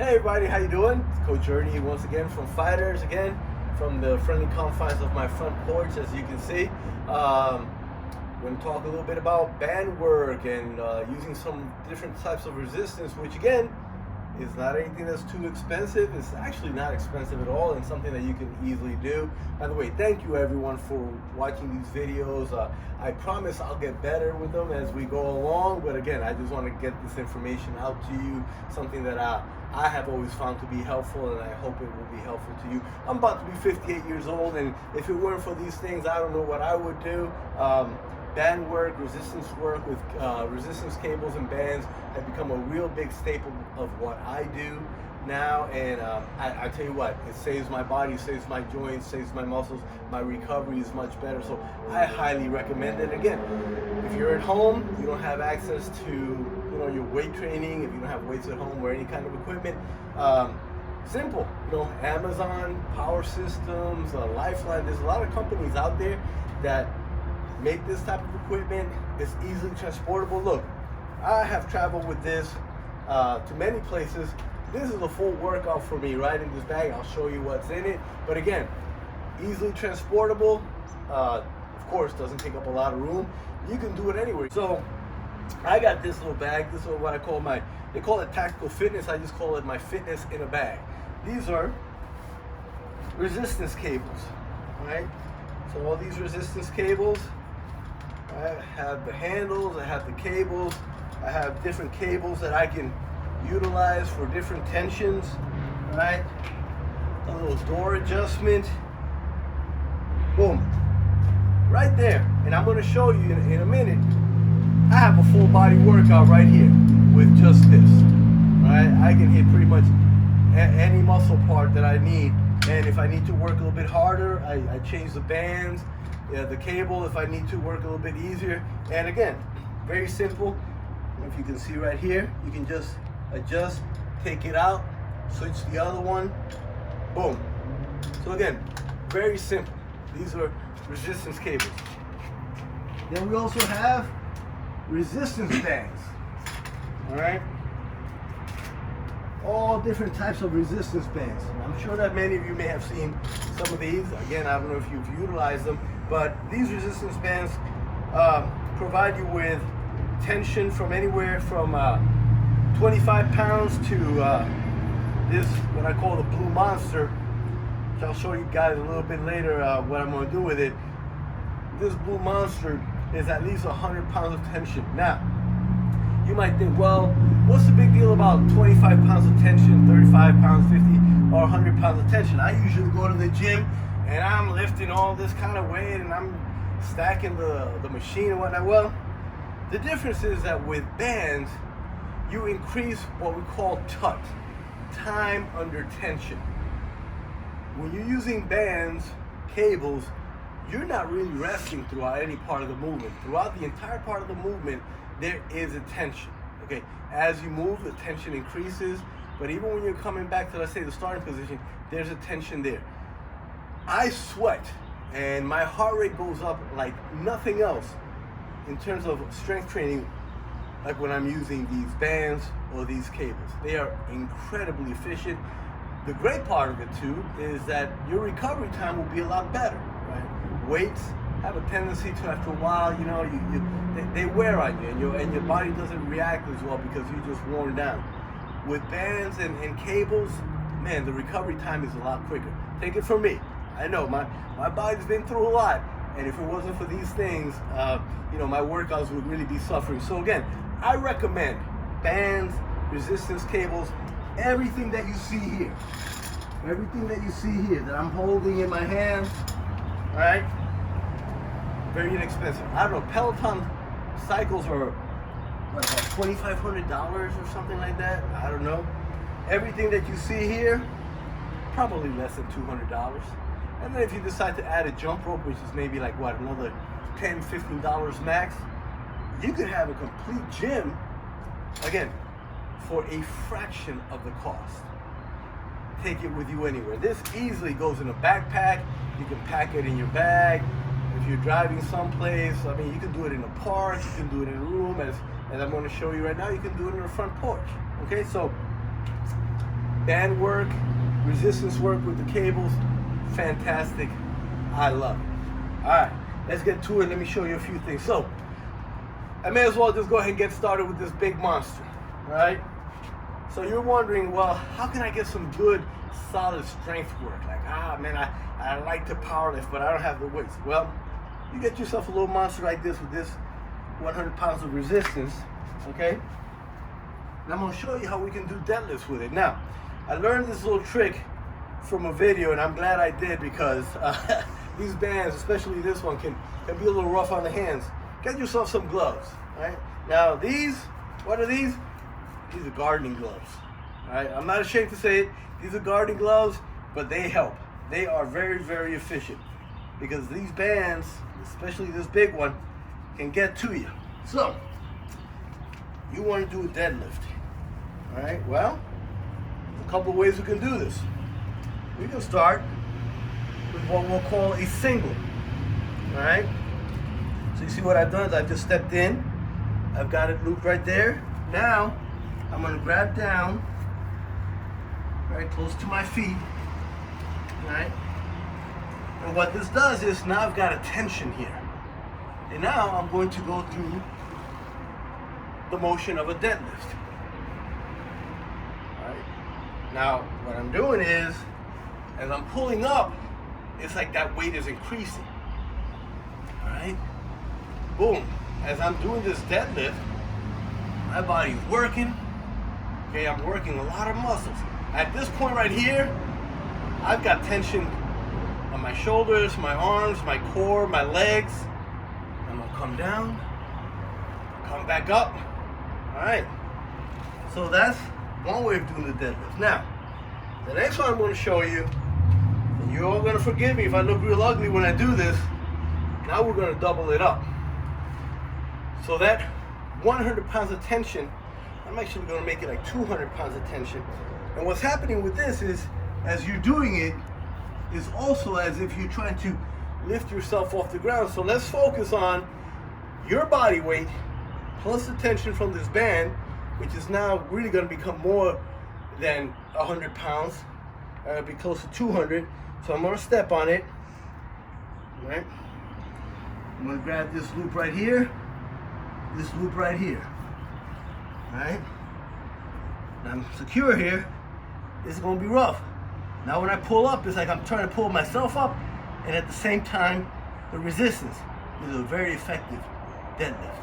Hey everybody, how you doing? It's Coach Ernie once again from Fighters, again from the friendly confines of my front porch, as you can see. We're going to talk a little bit about band work and using some different types of resistance, which again is not anything that's too expensive. It's actually not expensive at all, and something that you can easily do. By the way, thank you everyone for watching these videos. I promise I'll get better with them as we go along, but again, I just want to get this information out to you, something that I have always found to be helpful, and I hope it will be helpful to you. I'm about to be 58 years old, and if it weren't for these things, I don't know what I would do. Band work, resistance work with resistance cables and bands have become a real big staple of what I do now, and I tell you what, it saves my body, saves my joints, saves my muscles. My recovery is much better, so I highly recommend it. Again, if you're at home, you don't have access to your weight training, if you don't have weights at home or any kind of equipment, simple, Amazon, Power Systems, Lifeline. There's a lot of companies out there that make this type of equipment. It's easily transportable. Look, I have traveled with this to many places. This is a full workout for me, right in this bag. I'll show you what's in it. But again, easily transportable. Of course, doesn't take up a lot of room. You can do it anywhere. So I got this little bag. This is what I call they call it tactical fitness. I just call it my fitness in a bag. These are resistance cables, right? So all these resistance cables, I have the handles, I have the cables, I have different cables that I can utilize for different tensions, right? A little door adjustment, boom, right there. And I'm going to show you in a minute. I have a full body workout right here with just this, right? I can hit pretty much any muscle part that I need, and if I need to work a little bit harder, I change the bands, the cable if I need to work a little bit easier. And again, very simple. If you can see right here, you can just adjust, take it out, switch the other one, boom. So again, very simple. These are resistance cables. Then we also have resistance bands, all right? All different types of resistance bands. I'm sure that many of you may have seen some of these. Again, I don't know if you've utilized them, but these resistance bands provide you with tension from anywhere from 25 pounds to this, what I call the Blue Monster, which I'll show you guys a little bit later what I'm going to do with it. This Blue Monster is at least 100 pounds of tension. Now, you might think, well, what's the big deal about 25 pounds of tension, 35 pounds, 50, or 100 pounds of tension? I usually go to the gym and I'm lifting all this kind of weight and I'm stacking the machine and whatnot. Well, the difference is that with bands, you increase what we call TUT, time under tension. When you're using bands, cables, you're not really resting throughout any part of the movement. Throughout the entire part of the movement, there is a tension, okay? As you move, the tension increases, but even when you're coming back to, let's say, the starting position, there's a tension there. I sweat, and my heart rate goes up like nothing else in terms of strength training, like when I'm using these bands or these cables. They are incredibly efficient. The great part of it, too, is that your recovery time will be a lot better, right? Weights have a tendency to, after a while, they wear on you, and your body doesn't react as well because you're just worn down. With bands and cables, man, the recovery time is a lot quicker. Take it from me. I know my body's been through a lot, and if it wasn't for these things, my workouts would really be suffering. So again, I recommend bands, resistance cables, everything that you see here. Everything that you see here that I'm holding in my hands, all right? Very inexpensive. I don't know, Peloton cycles are what, about $2,500 or something like that. I don't know. Everything that you see here, probably less than $200. And then if you decide to add a jump rope, which is maybe like what, another $10, $15 max, you could have a complete gym, again, for a fraction of the cost. Take it with you anywhere. This easily goes in a backpack. You can pack it in your bag. If you're driving someplace, I mean, you can do it in a park, you can do it in a room, as I'm going to show you right now, you can do it in the front porch. Okay, so Band work, resistance work with the cables, fantastic. I love it. All right, let's get to it. Let me show you a few things. So, I may as well just go ahead and get started with this big monster, all right? So you're wondering, well, how can I get some good, solid strength work? Like, man, I like to power lift, but I don't have the weights. Well, you get yourself a little monster like this with this 100 pounds of resistance, okay? And I'm gonna show you how we can do deadlifts with it. Now, I learned this little trick from a video, and I'm glad I did, because these bands, especially this one, can be a little rough on the hands. Get yourself some gloves, right? Now these, what are these? These are gardening gloves, all right? I'm not ashamed to say it. These are gardening gloves, but they help. They are very, very efficient, because these bands, especially this big one, can get to you. So, you want to do a deadlift, all right? Well, there's a couple of ways we can do this. We can start with what we'll call a single, all right? So you see what I've done is I've just stepped in. I've got it looped right there. Now, I'm gonna grab down, right close to my feet, right? And what this does is now I've got a tension here. And now I'm going to go through the motion of a deadlift. All right? Now, what I'm doing is, as I'm pulling up, it's like that weight is increasing. All right? Boom. As I'm doing this deadlift, my body's working. Okay, I'm working a lot of muscles. At this point right here, I've got tension on my shoulders, my arms, my core, my legs. I'm gonna come down, come back up. All right. So that's one way of doing the deadlift. Now, the next one I'm gonna show you, and you're all gonna forgive me if I look real ugly when I do this. Now we're gonna double it up. So that 100 pounds of tension, I'm actually gonna make it like 200 pounds of tension. And what's happening with this is, as you're doing it, is also as if you're trying to lift yourself off the ground. So let's focus on your body weight plus the tension from this band, which is now really gonna become more than 100 pounds. It'll be close to 200. So I'm gonna step on it, all right? I'm gonna grab this loop right here, this loop right here, all right? And I'm secure here. This is gonna be rough. Now when I pull up, it's like I'm trying to pull myself up, and at the same time, the resistance is a very effective deadlift.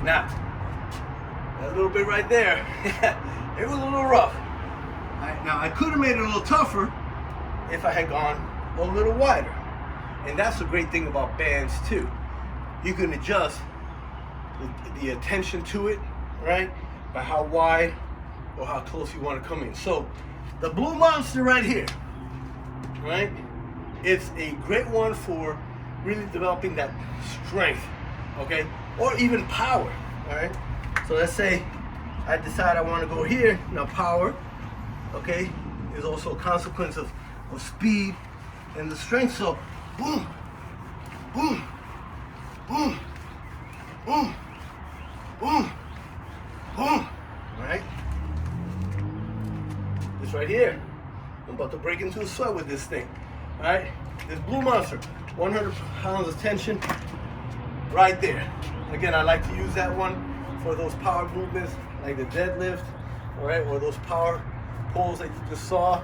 Now, that little bit right there, it was a little rough. Now, I could have made it a little tougher if I had gone a little wider. And that's the great thing about bands too. You can adjust the attention to it, right? By how wide or how close you want to come in. So, the Blue Monster right here, right? It's a great one for really developing that strength, okay? Or even power, all right? So let's say I decide I want to go here. Now power, okay, is also a consequence of speed and the strength. So boom, boom, boom, boom, boom, boom, all right? This right here, I'm about to break into a sweat with this thing, all right? This Blue Monster, 100 pounds of tension right there. Again, I like to use that one for those power movements, like the deadlift, all right, or those power pulls that you just saw.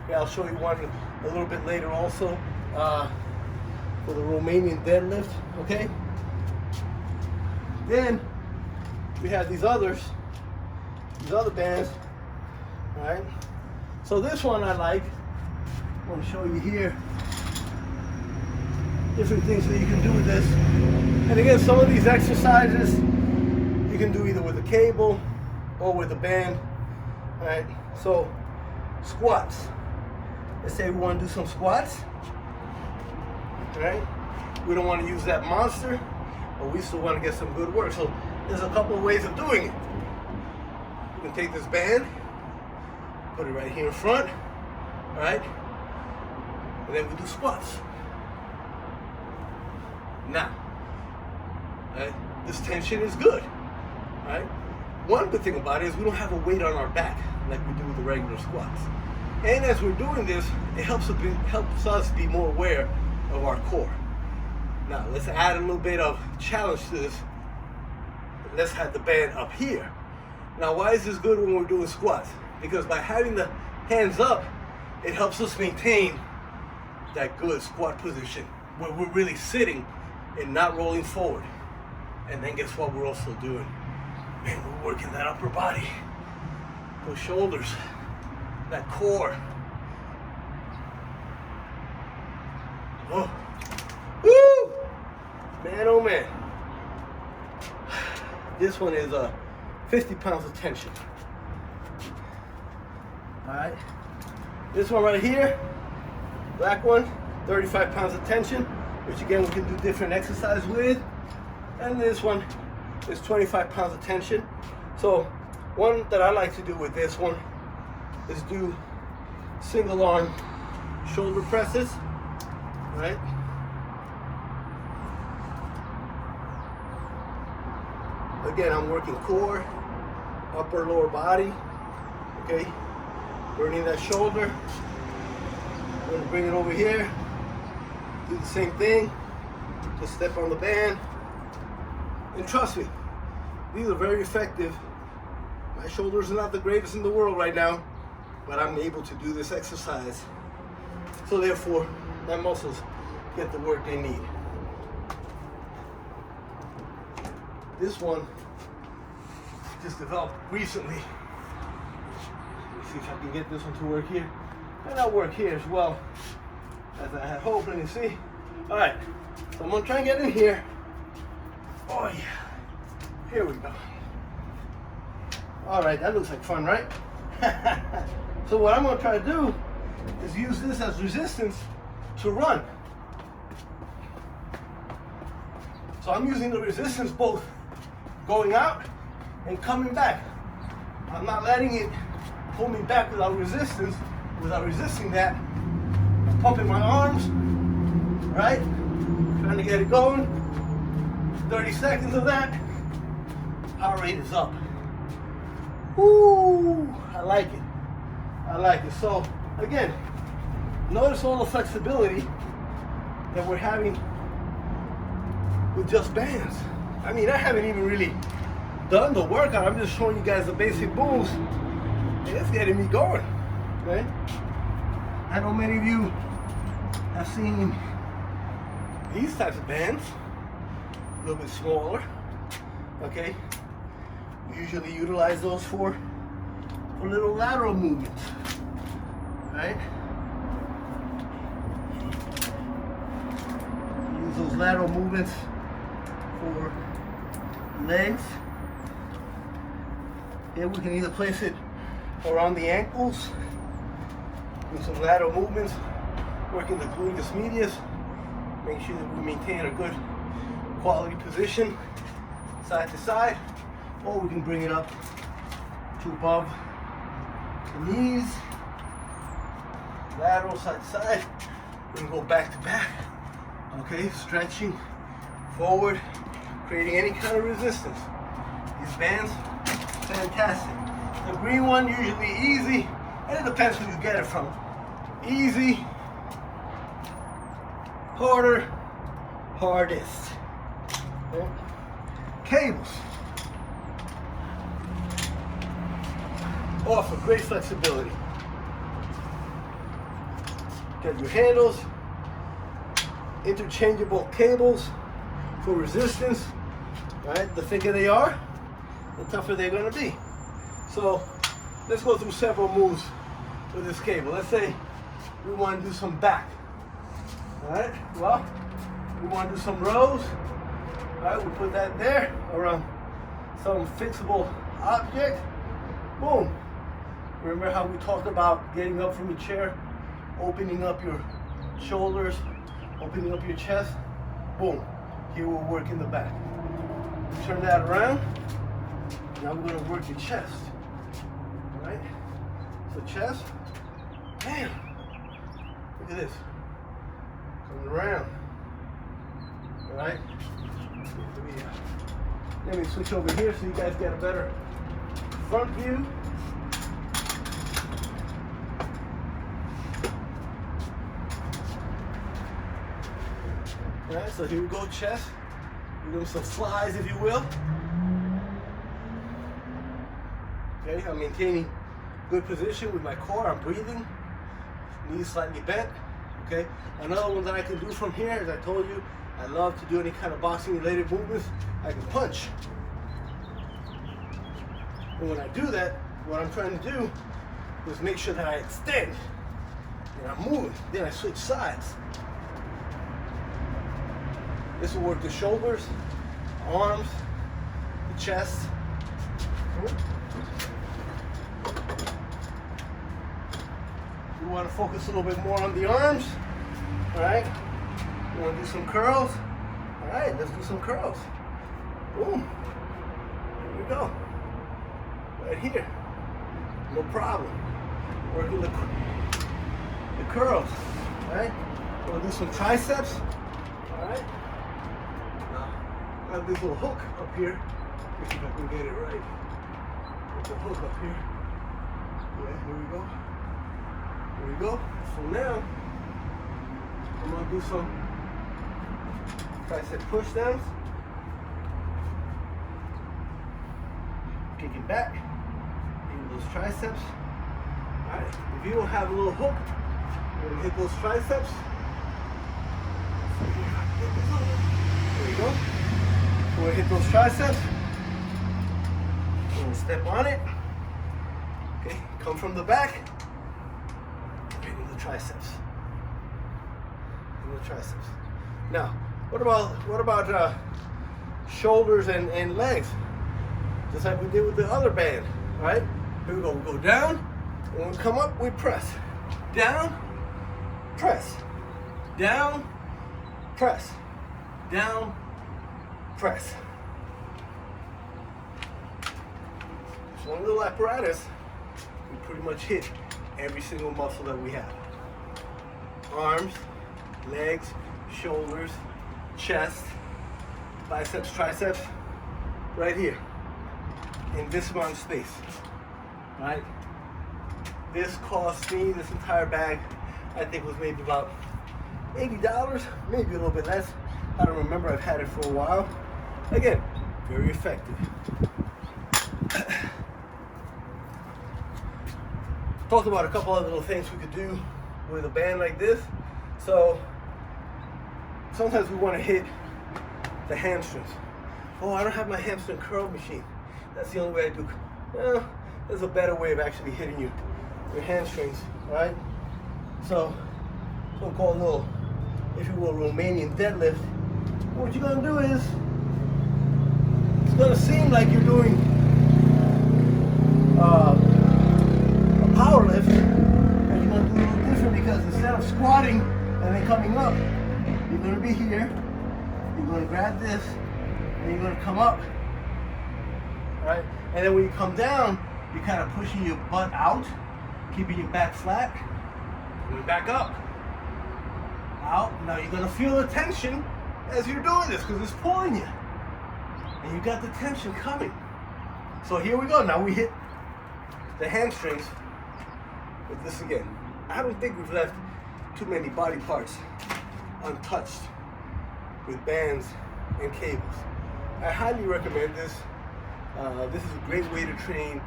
Yeah, I'll show you one a little bit later also for the Romanian deadlift, okay? Then we have these other bands, all right? So this one I like. I'm going to show you here different things that you can do with this. And again, some of these exercises you can do either with a cable or with a band, right? So squats. Let's say we want to do some squats, right? We don't want to use that monster. but we still want to get some good work. So there's a couple of ways of doing it. You can take this band, put it right here in front, all right? And then we do squats. Now, right, this tension is good, right? One good thing about it is we don't have a weight on our back like we do with the regular squats. And as we're doing this, it helps us be more aware of our core. Now, let's add a little bit of challenge to this. Let's have the band up here. Now, why is this good when we're doing squats? Because by having the hands up, it helps us maintain that good squat position where we're really sitting and not rolling forward. And then guess what we're also doing? Man, we're working that upper body, those shoulders, that core. Oh, woo! Man, oh man. This one is 50 pounds of tension. All right. This one right here, black one, 35 pounds of tension, which again we can do different exercise with. And this one is 25 pounds of tension. So one that I like to do with this one is do single arm shoulder presses, right? Again, I'm working core, upper, lower body, okay? Burning that shoulder. I'm gonna bring it over here, do the same thing, just step on the band. And trust me, these are very effective. My shoulders are not the greatest in the world right now, but I'm able to do this exercise. So therefore, my muscles get the work they need. This one just developed recently. Let's see if I can get this one to work here. And I'll work here as well as I had hoped. Let me see. All right, so I'm gonna try and get in here. Oh yeah, here we go. All right, that looks like fun, right? So what I'm gonna try to do is use this as resistance to run. So I'm using the resistance both going out and coming back. I'm not letting it pull me back without resistance, without resisting that. I'm pumping my arms, right? Trying to get it going. 30 seconds of that. Heart rate is up. Woo! I like it. I like it. So again, notice all the flexibility that we're having with just bands. I mean, I haven't even really done the workout. I'm just showing you guys the basic moves. And it's getting me going. Okay? I know many of you have seen these types of bands, a little bit smaller. Okay? We usually utilize those for little lateral movements. Right? Use those lateral movements for legs. Here we can either place it around the ankles, do some lateral movements, working the gluteus medius, make sure that we maintain a good quality position side to side, or we can bring it up to above the knees, lateral side to side. We can go back to back, okay, stretching forward, creating any kind of resistance. These bands, fantastic. The green one, usually easy, and it depends who you get it from. Easy, harder, hardest. Okay. Cables offer great flexibility. Get your handles, interchangeable cables for resistance. Right? The thicker they are, the tougher they're going to be. So let's go through several moves with this cable. Let's say we want to do some back. All right. Well, we want to do some rows. All right. We put that there around some fixable object. Boom. Remember how we talked about getting up from your chair, opening up your shoulders, opening up your chest. Boom. Here we'll work in the back. Turn that around. Now we're gonna work your chest. All right? So chest, bam. Look at this. Coming around. All right? Let me switch over here so you guys get a better front view. All right, so here we go, chest. We're doing some flies, if you will. Okay, I'm maintaining good position with my core. I'm breathing. Knees slightly bent. Okay. Another one that I can do from here, as I told you, I love to do any kind of boxing-related movements. I can punch. And when I do that, what I'm trying to do is make sure that I extend and I'm moving. Then I switch sides. This will work the shoulders, arms, the chest. We want to focus a little bit more on the arms. All right. We want to do some curls. All right, let's do some curls. Boom. Here we go. Right here. No problem. Working the curls. All right. We're going to do some triceps. All right. I have this little hook up here. Let's see if I can get it right. There's a hook up here. Yeah, here we go. Here we go. So now, I'm going to do some tricep push downs. Kicking back. Hitting those triceps. Alright, if you don't have a little hook, you're going to hit those triceps. There you go. We're going to hit those triceps. We're going to step on it. Okay, come from the back. Hitting the triceps. Hitting the triceps. Now, what about shoulders and legs? Just like we did with the other band, right? Here we go. We go down, and when we come up, we press. Down, press. Down, press. Down, press. It's one little apparatus. We pretty much hit every single muscle that we have. Arms, legs, shoulders, chest, biceps, triceps, right here. In this amount of space, right? This cost me, this entire bag, I think was maybe about $80, maybe a little bit less. I don't remember, I've had it for a while. Again, very effective. Talk about a couple of little things we could do with a band like this. So, sometimes we want to hit the hamstrings. Oh, I don't have my hamstring curl machine. That's the only way I do. Well, there's a better way of actually hitting your hamstrings, right? So, so-called little, if you will, Romanian deadlift. What you're gonna do is, it's gonna seem like you're doing a power lift, and you're gonna do a little different because instead of squatting and then coming up, you're gonna be here. You're gonna grab this, and you're gonna come up. Right? And then when you come down, you're kind of pushing your butt out, keeping your back flat, and back up. Out. Now you're gonna feel the tension as you're doing this because it's pulling you. And you got the tension coming. So here we go. Now we hit the hamstrings with this again. I don't think we've left too many body parts untouched with bands and cables. I highly recommend this. This is a great way to train.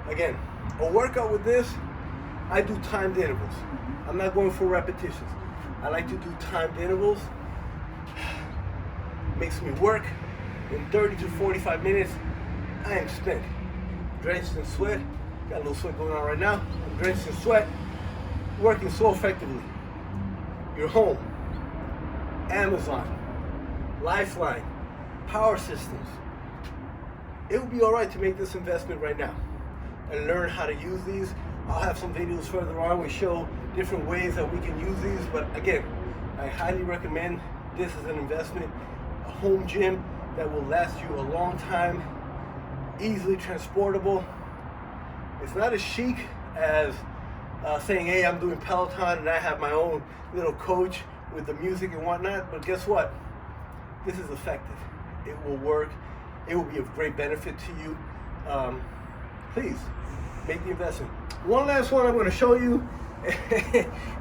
Again, a workout with this, I do timed intervals. I'm not going for repetitions. I like to do timed intervals. Makes me work. In 30 to 45 minutes, I am spent. Drenched in sweat. Got a little sweat going on right now. I'm drenched in sweat. Working so effectively. You're home. Amazon. Lifeline. Power Systems. It would be all right to make this investment right now and learn how to use these. I'll have some videos further on. We show different ways that we can use these. But again, I highly recommend this as an investment. home gym that will last you a long time, easily transportable. It's not as chic as saying, hey, I'm doing Peloton and I have my own little coach with the music and whatnot, but guess what? This is effective. It will work. It will be of great benefit to you. Please make the investment. One last one I'm going to show you,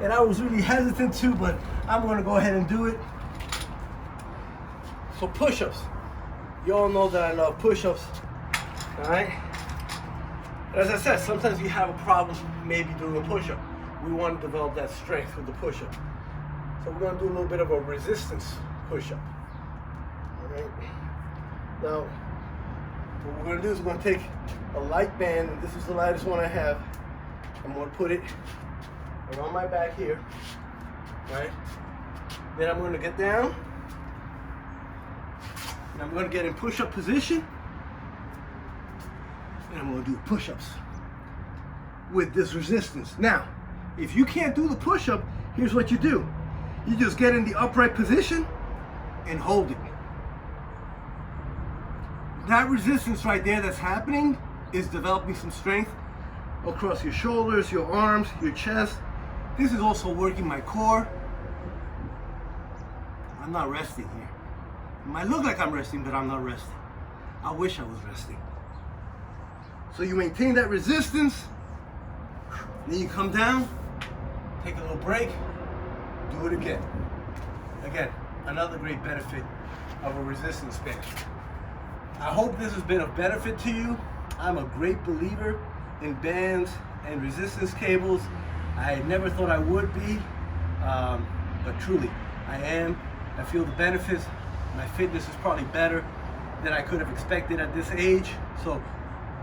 and I was really hesitant to, but I'm going to go ahead and do it. So push-ups. You all know that I love push-ups. All right. As I said, sometimes you have a problem maybe doing a push-up. We want to develop that strength with the push-up. So we're going to do a little bit of a resistance push-up. All right. Now, what we're going to do is we're going to take a light band, and this is the lightest one I have. I'm going to put it around my back here. Right. Then I'm going to get down. And I'm going to get in push-up position. And I'm going to do push-ups with this resistance. Now, if you can't do the push-up, here's what you do. You just get in the upright position and hold it. That resistance right there that's happening is developing some strength across your shoulders, your arms, your chest. This is also working my core. I'm not resting here. It might look like I'm resting, but I'm not resting. I wish I was resting. So you maintain that resistance, then you come down, take a little break, do it again. Again, another great benefit of a resistance band. I hope this has been of benefit to you. I'm a great believer in bands and resistance cables. I never thought I would be, but truly, I am. I feel the benefits. My fitness is probably better than I could have expected at this age. So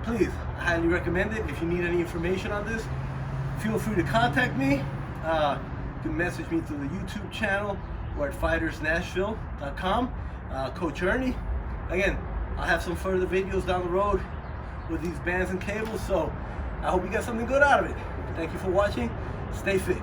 please, I highly recommend it. If you need any information on this, feel free to contact me. You can message me through the YouTube channel or at fightersnashville.com. Coach Ernie. Again, I'll have some further videos down the road with these bands and cables, so I hope you got something good out of it. Thank you for watching. Stay fit.